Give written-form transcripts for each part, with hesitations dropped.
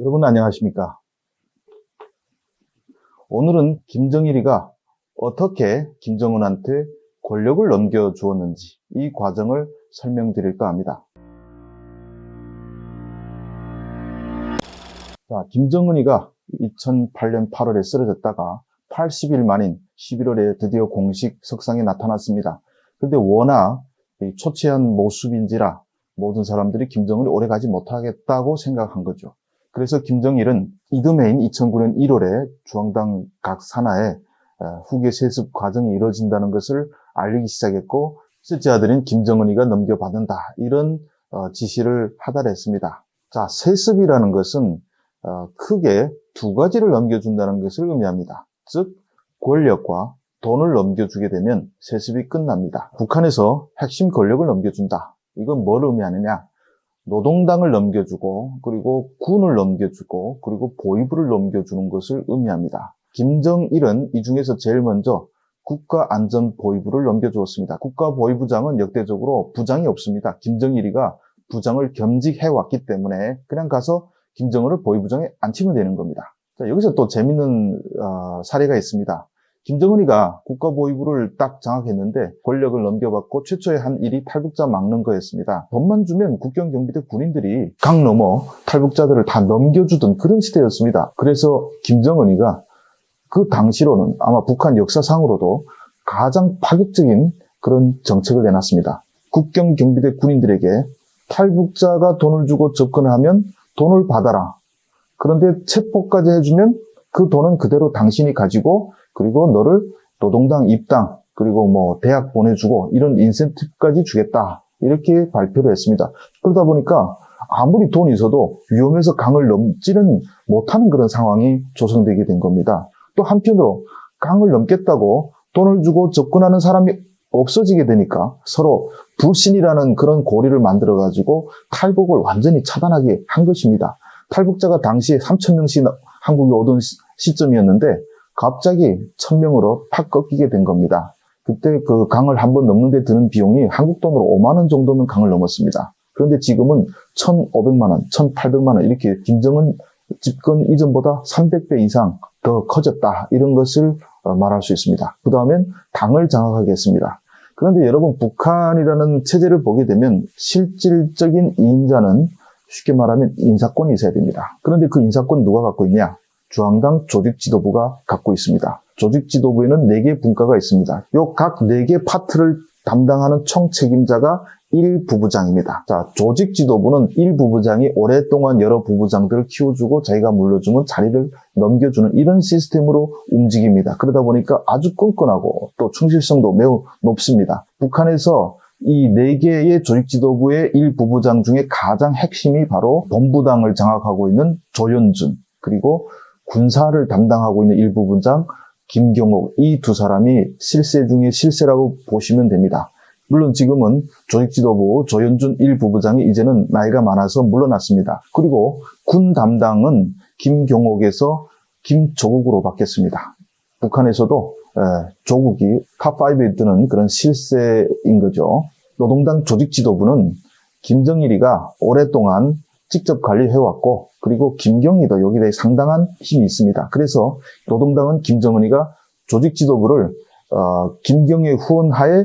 여러분 안녕하십니까? 오늘은 김정일이가 어떻게 김정은한테 권력을 넘겨주었는지 이 과정을 설명드릴까 합니다. 자, 김정은이가 2008년 8월에 쓰러졌다가 80일 만인 11월에 드디어 공식 석상에 나타났습니다. 그런데 워낙 초췌한 모습인지라 모든 사람들이 김정은이 오래가지 못하겠다고 생각한 거죠. 그래서 김정일은 이듬해인 2009년 1월에 중앙당 각 산하에 후계 세습 과정이 이루어진다는 것을 알리기 시작했고, 첫째 아들인 김정은이가 넘겨받는다, 이런 지시를 하달했습니다. 자, 세습이라는 것은 크게 두 가지를 넘겨준다는 것을 의미합니다. 즉, 권력과 돈을 넘겨주게 되면 세습이 끝납니다. 북한에서 핵심 권력을 넘겨준다. 이건 뭘 의미하느냐? 노동당을 넘겨주고, 그리고 군을 넘겨주고, 그리고 보위부를 넘겨주는 것을 의미합니다. 김정일은 이 중에서 제일 먼저 국가안전보위부를 넘겨주었습니다. 국가보위부장은 역대적으로 부장이 없습니다. 김정일이가 부장을 겸직해왔기 때문에 그냥 가서 김정은을 보위부장에 앉히면 되는 겁니다. 자, 여기서 또 재밌는 사례가 있습니다. 김정은이가 국가보위부를 딱 장악했는데 권력을 넘겨받고 최초에 한 일이 탈북자 막는 거였습니다. 돈만 주면 국경경비대 군인들이 강 넘어 탈북자들을 다 넘겨주던 그런 시대였습니다. 그래서 김정은이가 그 당시로는 아마 북한 역사상으로도 가장 파격적인 그런 정책을 내놨습니다. 국경경비대 군인들에게 탈북자가 돈을 주고 접근을 하면 돈을 받아라. 그런데 체포까지 해주면 그 돈은 그대로 당신이 가지고, 그리고 너를 노동당 입당, 그리고 대학 보내주고 이런 인센티브까지 주겠다, 이렇게 발표를 했습니다. 그러다 보니까 아무리 돈이 있어도 위험해서 강을 넘지는 못하는 그런 상황이 조성되게 된 겁니다. 또 한편으로 강을 넘겠다고 돈을 주고 접근하는 사람이 없어지게 되니까 서로 불신이라는 그런 고리를 만들어가지고 탈북을 완전히 차단하게 한 것입니다. 탈북자가 당시에 3,000명씩 한국에 오던 시점이었는데 갑자기 1,000명으로 팍 꺾이게 된 겁니다. 그때 그 강을 한번 넘는 데 드는 비용이 한국 돈으로 5만 원 정도면 강을 넘었습니다. 그런데 지금은 1,500만 원, 1,800만 원, 이렇게 김정은 집권 이전보다 300배 이상 더 커졌다, 이런 것을 말할 수 있습니다. 그 다음엔 당을 장악하게 했습니다. 그런데 여러분, 북한이라는 체제를 보게 되면 실질적인 이인자는 쉽게 말하면 인사권이 있어야 됩니다. 그런데 그 인사권 누가 갖고 있냐? 중앙당 조직지도부가 갖고 있습니다. 조직지도부에는 4개 분과가 있습니다. 요 각 4개 파트를 담당하는 총책임자가 1부부장입니다. 자, 조직지도부는 1부부장이 오랫동안 여러 부부장들을 키워주고 자기가 물러주면 자리를 넘겨주는 이런 시스템으로 움직입니다. 그러다 보니까 아주 끈끈하고 또 충실성도 매우 높습니다. 북한에서 이 4개의 조직지도부의 1부부장 중에 가장 핵심이 바로 본부당을 장악하고 있는 조연준, 그리고 군사를 담당하고 있는 1부부장 김경옥, 이 두 사람이 실세 중에 실세라고 보시면 됩니다. 물론 지금은 조직지도부 조연준 1부부장이 이제는 나이가 많아서 물러났습니다. 그리고 군 담당은 김경옥에서 김조국으로 바뀌었습니다. 북한에서도 조국이 탑5에 드는 그런 실세인 거죠. 노동당 조직지도부는 김정일이가 오랫동안 직접 관리해왔고, 그리고 김경희도 여기에 대해 상당한 힘이 있습니다. 그래서 노동당은 김정은이가 조직지도부를 김경희의 후원하에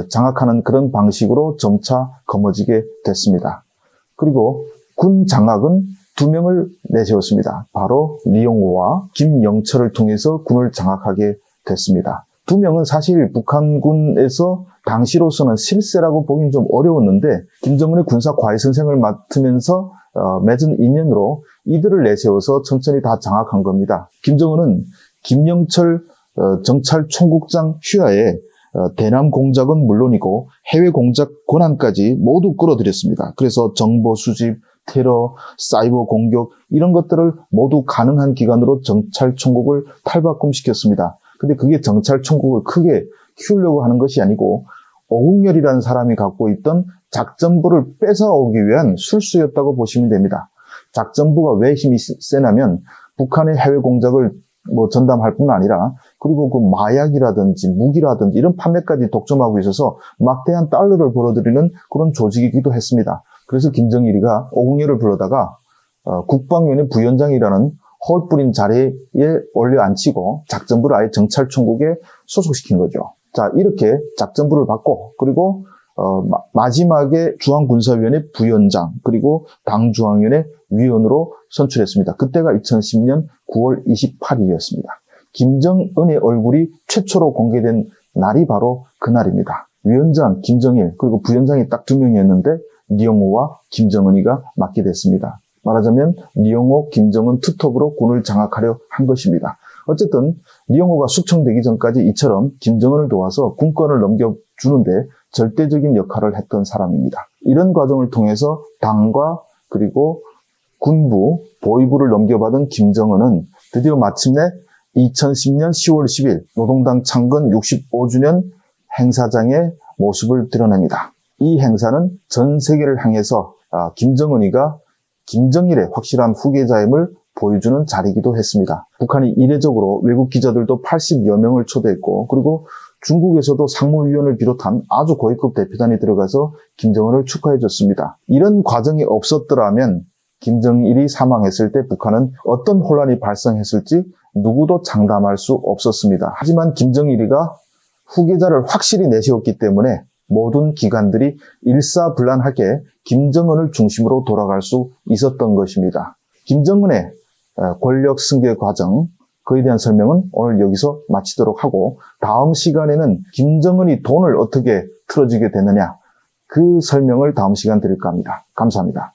장악하는 그런 방식으로 점차 거머쥐게 됐습니다. 그리고 군 장악은 2명을 내세웠습니다. 바로 리용호와 김영철을 통해서 군을 장악하게 됐습니다. 2명은 사실 북한군에서 당시로서는 실세라고 보기는 좀 어려웠는데, 김정은의 군사 과외선생을 맡으면서 맺은 인연으로 이들을 내세워서 천천히 다 장악한 겁니다. 김정은은 김영철 정찰총국장 휘하에 대남 공작은 물론이고 해외 공작 권한까지 모두 끌어들였습니다. 그래서 정보 수집, 테러, 사이버 공격, 이런 것들을 모두 가능한 기관으로 정찰총국을 탈바꿈시켰습니다. 근데 그게 정찰총국을 크게 키우려고 하는 것이 아니고 오국열이라는 사람이 갖고 있던 작전부를 뺏어오기 위한 술수였다고 보시면 됩니다. 작전부가 왜 힘이 세냐면 북한의 해외 공작을 전담할 뿐 아니라, 그리고 그 마약이라든지 무기라든지 이런 판매까지 독점하고 있어서 막대한 달러를 벌어들이는 그런 조직이기도 했습니다. 그래서 김정일이가 오국열을 불러다가 국방위원회 부위원장이라는 헐 뿌린 자리에 올려 앉히고 작전부를 아예 정찰총국에 소속시킨 거죠. 자, 이렇게 작전부를 받고, 그리고 마지막에 중앙군사위원회 부위원장, 그리고 당중앙위원회 위원으로 선출했습니다. 그때가 2010년 9월 28일이었습니다. 김정은의 얼굴이 최초로 공개된 날이 바로 그날입니다. 위원장 김정일, 그리고 부위원장이 딱 2명이었는데 리용호와 김정은이가 맡게 됐습니다. 말하자면 리용호, 김정은 투톱으로 군을 장악하려 한 것입니다. 어쨌든 리용호가 숙청되기 전까지 이처럼 김정은을 도와서 군권을 넘겨주는데 절대적인 역할을 했던 사람입니다. 이런 과정을 통해서 당과 그리고 군부, 보위부를 넘겨받은 김정은은 드디어 마침내 2010년 10월 10일 노동당 창건 65주년 행사장의 모습을 드러냅니다. 이 행사는 전 세계를 향해서 김정은이가 김정일의 확실한 후계자임을 보여주는 자리이기도 했습니다. 북한이 이례적으로 외국 기자들도 80여 명을 초대했고, 그리고 중국에서도 상무위원을 비롯한 아주 고위급 대표단이 들어가서 김정은을 축하해줬습니다. 이런 과정이 없었더라면 김정일이 사망했을 때 북한은 어떤 혼란이 발생했을지 누구도 장담할 수 없었습니다. 하지만 김정일이가 후계자를 확실히 내세웠기 때문에 모든 기관들이 일사불란하게 김정은을 중심으로 돌아갈 수 있었던 것입니다. 김정은의 권력 승계 과정, 그에 대한 설명은 오늘 여기서 마치도록 하고, 다음 시간에는 김정은이 돈을 어떻게 틀어지게 되느냐, 그 설명을 다음 시간 드릴까 합니다. 감사합니다.